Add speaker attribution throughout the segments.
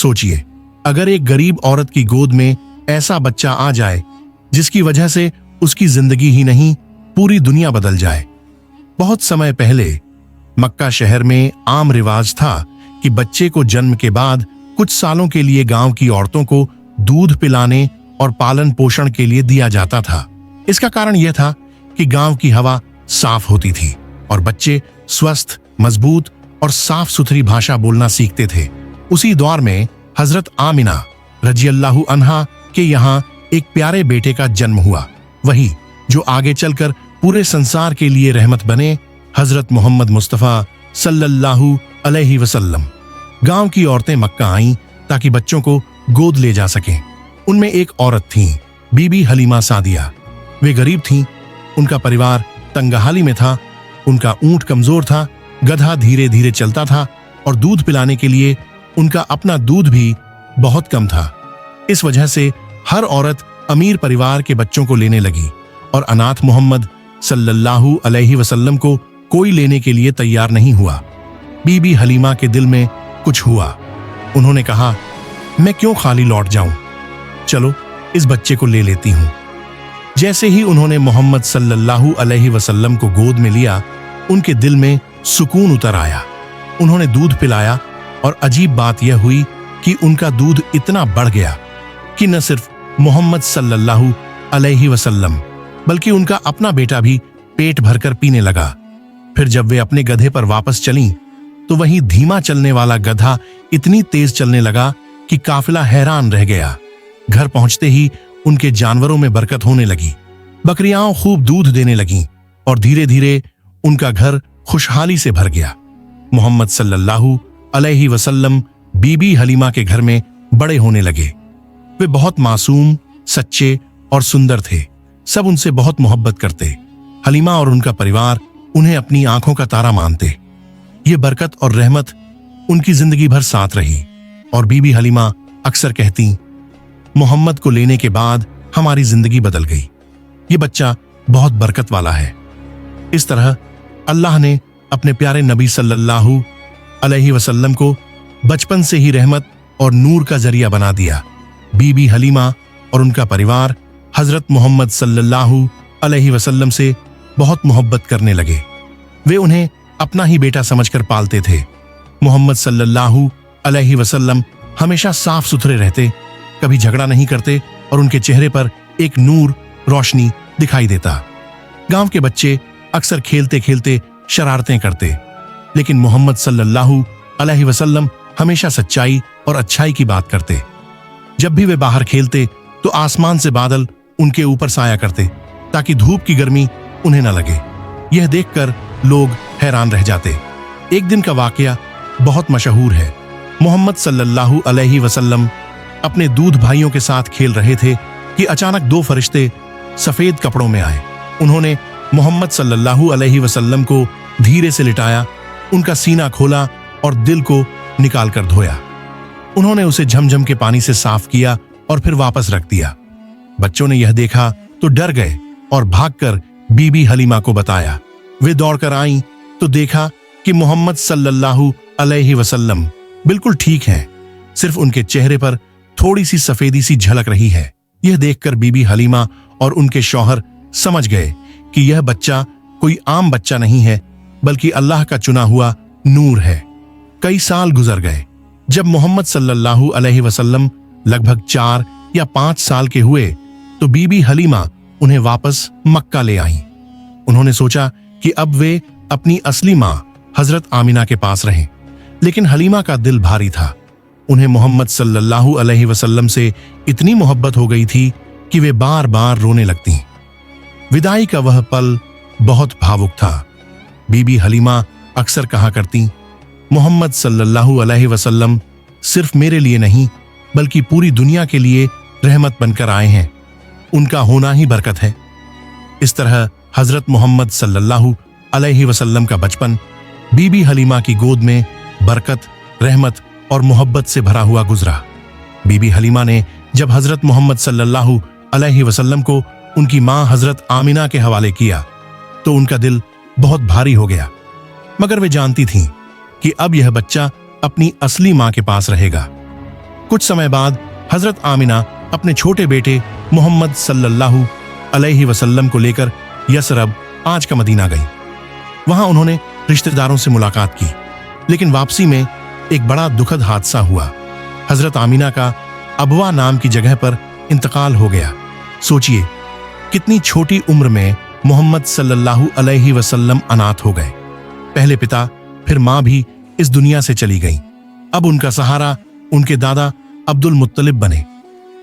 Speaker 1: सोचिए, अगर एक गरीब औरत की गोद में ऐसा बच्चा आ जाए जिसकी वजह से उसकी जिंदगी ही नहीं पूरी दुनिया बदल जाए। बहुत समय पहले मक्का शहर में आम रिवाज था कि बच्चे को जन्म के बाद कुछ सालों के लिए गांव की औरतों को दूध पिलाने और पालन पोषण के लिए दिया जाता था। इसका कारण यह था कि गांव की हवा साफ होती थी और बच्चे स्वस्थ, मजबूत और साफ सुथरी भाषा बोलना सीखते थे। उसी दौर में हजरत आमिना रजियल्लाहु अन्हा के यहाँ एक प्यारे बेटे का जन्म हुआ, वही जो आगे चलकर पूरे संसार के लिए रहमत बने, हजरत मोहम्मद मुस्तफा सल्लल्लाहु अलैहि वसल्लम। गांव की औरतें मक्का आईं ताकि बच्चों को गोद ले जा सकें। उनमें एक औरत थी, बीबी हलीमा सादिया। वे गरीब थीं, उनका परिवार तंगहाली में था, उनका ऊंट कमजोर था, गधा धीरे धीरे चलता था और दूध पिलाने के लिए उनका अपना दूध भी बहुत कम था। इस वजह से हर औरत अमीर परिवार के बच्चों को लेने लगी और अनाथ मोहम्मद सल्लल्लाहु अलैहि वसल्लम को कोई लेने के लिए तैयार नहीं हुआ। बीबी हलीमा के दिल में कुछ हुआ। उन्होंने कहा, मैं क्यों खाली लौट जाऊं, चलो इस बच्चे को ले लेती हूं। जैसे ही उन्होंने मोहम्मद सल्लल्लाहु अलैहि वसल्लम को गोद में लिया, उनके दिल में सुकून उतर आया। उन्होंने दूध पिलाया और अजीब बात यह हुई कि उनका दूध इतना बढ़ गया कि न सिर्फ मोहम्मद सल्लल्लाहु अलैहि वसल्लम बल्कि उनका अपना बेटा भी पेट भरकर पीने लगा। फिर जब वे अपने गधे पर वापस चलीं, तो वहीं धीमा चलने वाला गधा इतनी तेज चलने लगा कि काफिला हैरान रह गया। घर पहुंचते ही उनके जानवरों में बरकत होने लगी। बकरियां खूब दूध देने लगीं और धीरे धीरे उनका घर खुशहाली से भर गया। मोहम्मद सल्लल्लाहु अलैहि वसल्लम बीबी हलीमा के घर में बड़े होने लगे। वे बहुत मासूम, सच्चे और सुंदर थे। सब उनसे बहुत मोहब्बत करते। हलीमा और उनका परिवार उन्हें अपनी आंखों का तारा मानते। ये बरकत और रहमत उनकी जिंदगी भर साथ रही और बीबी हलीमा अक्सर कहती, मोहम्मद को लेने के बाद हमारी जिंदगी बदल गई। ये बच्चा बहुत बरकत वाला है। इस तरह अल्लाह ने अपने प्यारे नबी सल्लल्लाहु अलैहि वसल्लम को बचपन से ही रहमत और नूर का जरिया बना दिया। बीबी हलीमा और उनका परिवार हजरत मोहम्मद सल्लल्लाहु अलैहि वसल्लम से बहुत मोहब्बत करने लगे। वे उन्हें अपना ही बेटा समझकर पालते थे। मोहम्मद सल्लल्लाहु अलैहि वसल्लम हमेशा साफ सुथरे रहते, कभी झगड़ा नहीं करते और उनके चेहरे पर एक नूर, रोशनी दिखाई देता। गांव के बच्चे अक्सर खेलते खेलते शरारतें करते, लेकिन मोहम्मद सल्लल्लाहु अलैहि वसल्लम हमेशा सच्चाई और अच्छाई की बात करते। जब भी वे बाहर खेलते तो आसमान से बादल उनके ऊपर साया करते ताकि धूप की गर्मी उन्हें न लगे। यह देखकर लोग हैरान रह जाते। एक दिन का वाकया बहुत मशहूर है। मोहम्मद सल्लल्लाहु अलैहि वसल्लम अपने दूध भाइयों के साथ खेल रहे थे कि अचानक दो फरिश्ते सफेद कपड़ों में आए। उन्होंने मोहम्मद सल्लल्लाहु अलैहि वसल्लम को धीरे से लिटाया, उनका सीना खोला और दिल को निकाल कर धोया। उन्होंने उसे झमझम के पानी से साफ किया और फिर वापस रख दिया। बच्चों ने यह देखा तो डर गए और भागकर बीबी हलीमा को बताया। वे दौड़कर आईं तो देखा कि मोहम्मद सल्लल्लाहु अलैहि वसल्लम बिल्कुल ठीक हैं, सिर्फ उनके चेहरे पर थोड़ी सी सफेदी सी झलक रही है। यह देखकर बीबी हलीमा और उनके शौहर समझ गए कि यह बच्चा कोई आम बच्चा नहीं है, बल्कि अल्लाह का चुना हुआ नूर है। कई साल गुजर गए। जब मोहम्मद सल्लल्लाहु अलैहि वसल्लम लगभग 4 या 5 साल के हुए तो बीबी हलीमा उन्हें वापस मक्का ले आईं। उन्होंने सोचा कि अब वे अपनी असली मां हजरत आमिना के पास रहें, लेकिन हलीमा का दिल भारी था। उन्हें मोहम्मद सल्लल्लाहु अलैहि वसल्लम से इतनी मोहब्बत हो गई थी कि वे बार बार रोने लगती। विदाई का वह पल बहुत भावुक था। बीबी हलीमा अक्सर कहा करती, मोहम्मद सल्लल्लाहु अलैहि वसल्लम सिर्फ मेरे लिए नहीं बल्कि पूरी दुनिया के लिए रहमत बनकर आए हैं, उनका होना ही बरकत है। इस तरह हजरत मोहम्मद सल्लल्लाहु अलैहि वसल्लम का बचपन बीबी हलीमा की गोद में बरकत, रहमत और मोहब्बत से भरा हुआ गुजरा। बीबी हलीमा ने जब हजरत मोहम्मद सल्लल्लाहु अलैहि वसल्लम को उनकी मां हजरत आमिना के हवाले किया तो उनका दिल बहुत भारी हो गया, मगर वे जानती थीं कि अब यह बच्चा अपनी असली मां के पास रहेगा। कुछ समय बाद हजरत आमिना अपने छोटे बेटे मोहम्मद सल्लल्लाहु अलैहि वसल्लम को लेकर यसरब, आज का मदीना गई। वहां उन्होंने रिश्तेदारों से मुलाकात की, लेकिन वापसी में एक बड़ा दुखद हादसा हुआ। हजरत आमिना का अबवा नाम की जगह पर इंतकाल हो गया। सोचिए, कितनी छोटी उम्र में मोहम्मद सल्लल्लाहु अलैहि वसल्लम अनाथ हो गए। पहले पिता फिर मां भी इस दुनिया से चली गईं। अब उनका सहारा उनके दादा अब्दुल मुत्तलिब बने।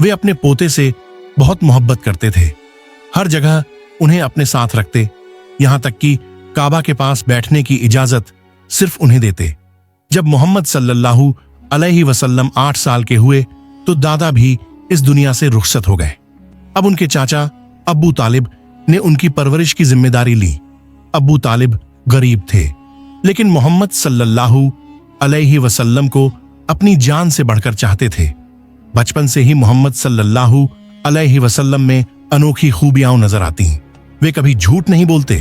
Speaker 1: वे अपने पोते से बहुत मोहब्बत करते थे, हर जगह उन्हें अपने साथ रखते, यहां तक कि काबा के पास बैठने की इजाजत सिर्फ उन्हें देते। जब मोहम्मद सल्लल्लाहु अलैहि वसल्लम 8 साल के हुए तो दादा भी इस दुनिया से रुखसत हो गए। अब उनके चाचा अब्बू तालिब ने उनकी परवरिश की जिम्मेदारी ली। अब्बू तालिब गरीब थे, लेकिन मोहम्मद सल्लल्लाहु अलैहि वसल्लम को अपनी जान से बढ़कर चाहते थे। बचपन से ही मोहम्मद सल्लल्लाहु अलैहि वसल्लम में अनोखी खूबियां नजर आती। वे कभी झूठ नहीं बोलते,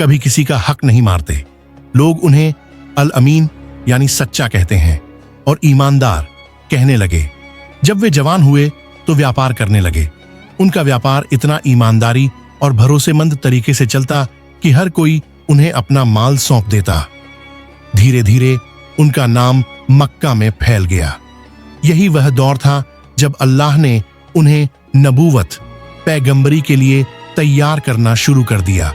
Speaker 1: कभी किसी का हक नहीं मारते। लोग उन्हें अल अमीन यानी सच्चा कहते हैं और ईमानदार कहने लगे। जब वे जवान हुए तो व्यापार करने लगे। उनका व्यापार इतना ईमानदारी और भरोसेमंद तरीके से चलता कि हर कोई उन्हें अपना माल सौंप देता। धीरे धीरे उनका नाम मक्का में फैल गया। यही वह दौर था जब अल्लाह ने उन्हें नबूवत, पैगंबरी के लिए तैयार करना शुरू कर दिया।